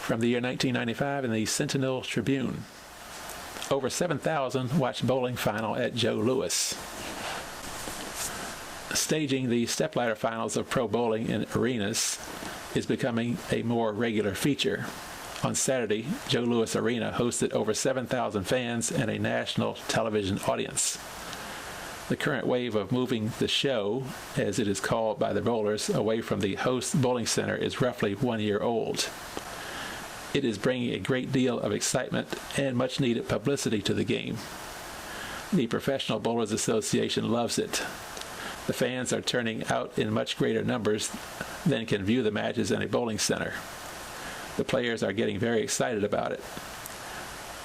from the year 1995 in the Sentinel Tribune. Over 7,000 watched bowling final at Joe Louis. Staging the stepladder finals of pro bowling in arenas is becoming a more regular feature. On Saturday, Joe Louis Arena hosted over 7,000 fans and a national television audience. The current wave of moving the show, as it is called by the bowlers, away from the host bowling center is roughly 1 year old. It is bringing a great deal of excitement and much-needed publicity to the game. The Professional Bowlers Association loves it. The fans are turning out in much greater numbers than can view the matches in a bowling center. The players are getting very excited about it.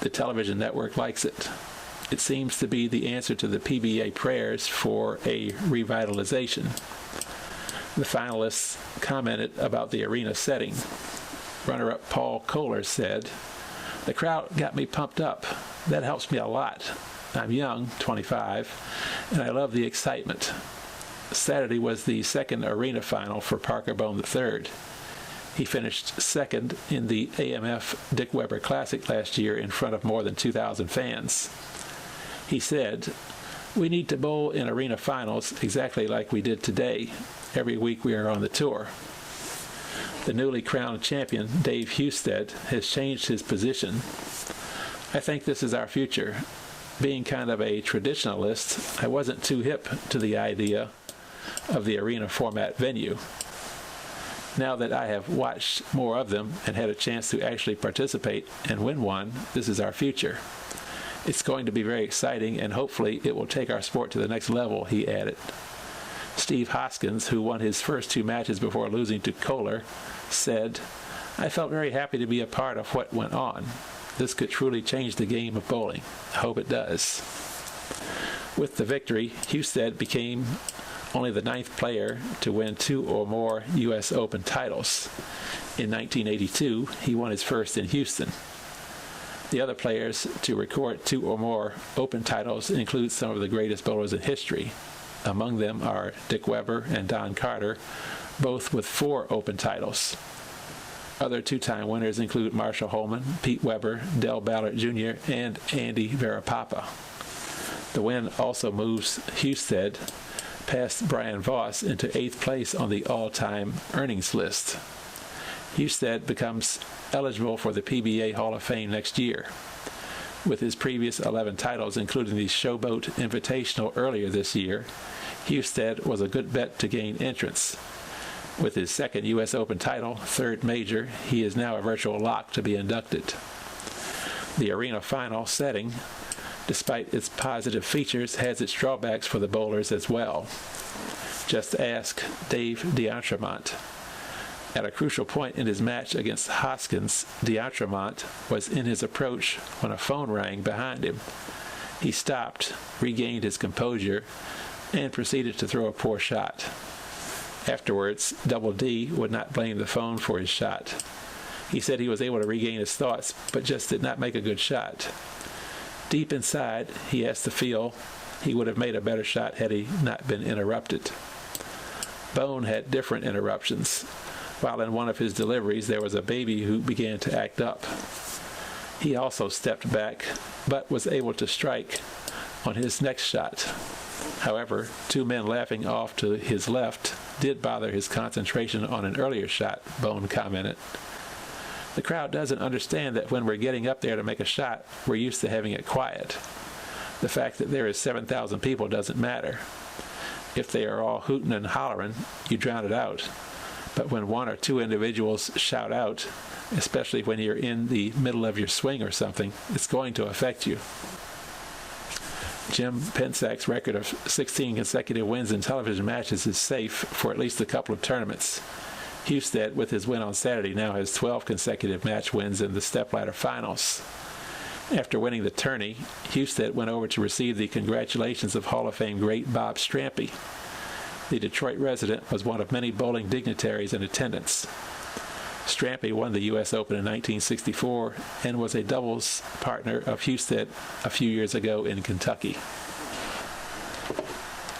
The television network likes it. It seems to be the answer to the PBA prayers for a revitalization. The finalists commented about the arena setting. Runner-up Paul Kohler said, "The crowd got me pumped up. That helps me a lot. I'm young, 25, and I love the excitement." Saturday was the second arena final for Parker Bone III. He finished second in the AMF Dick Weber Classic last year in front of more than 2,000 fans. He said, "We need to bowl in arena finals exactly like we did today. Every week we are on the tour." The newly crowned champion, Dave Husted, has changed his position. "I think this is our future. Being kind of a traditionalist, I wasn't too hip to the idea of the arena format venue. Now that I have watched more of them and had a chance to actually participate and win one, this is our future. It's going to be very exciting, and hopefully it will take our sport to the next level," he added. Steve Hoskins, who won his first two matches before losing to Kohler, said, "I felt very happy to be a part of what went on. This could truly change the game of bowling. I hope it does." With the victory, Husted became only the 9th player to win 2 or more U.S. Open titles. In 1982, he won his first in Houston. The other players to record 2 or more Open titles include some of the greatest bowlers in history. Among them are Dick Weber and Don Carter, both with 4 Open titles. Other two-time winners include Marshall Holman, Pete Weber, Del Ballard Jr., and Andy Varapapa. The win also moves Husted past Brian Voss into 8th place on the all-time earnings list. Husted becomes eligible for the PBA Hall of Fame next year. With his previous 11 titles, including the Showboat Invitational earlier this year, Husted was a good bet to gain entrance. With his second U.S. Open title, 3rd major, he is now a virtual lock to be inducted. The arena final setting, despite its positive features, has its drawbacks for the bowlers as well. Just ask Dave D'Entremont. At a crucial point in his match against Hoskins, D'Entremont was in his approach when a phone rang behind him. He stopped, regained his composure, and proceeded to throw a poor shot. Afterwards, Double D would not blame the phone for his shot. He said he was able to regain his thoughts, but just did not make a good shot. Deep inside, he has to feel he would have made a better shot had he not been interrupted. Bone had different interruptions. While in one of his deliveries, there was a baby who began to act up. He also stepped back, but was able to strike on his next shot. However, 2 men laughing off to his left did bother his concentration on an earlier shot, Bone commented. "The crowd doesn't understand that when we're getting up there to make a shot, we're used to having it quiet. The fact that there is 7,000 people doesn't matter. If they are all hooting and hollering, you drown it out. But when 1 or 2 individuals shout out, especially when you're in the middle of your swing or something, it's going to affect you." Jim Pensac's record of 16 consecutive wins in television matches is safe for at least a couple of tournaments. Husted, with his win on Saturday, now has 12 consecutive match wins in the stepladder finals. After winning the tourney, Husted went over to receive the congratulations of Hall of Fame great Bob Strampy. The Detroit resident was one of many bowling dignitaries in attendance. Strampy won the U.S. Open in 1964 and was a doubles partner of Husted a few years ago in Kentucky.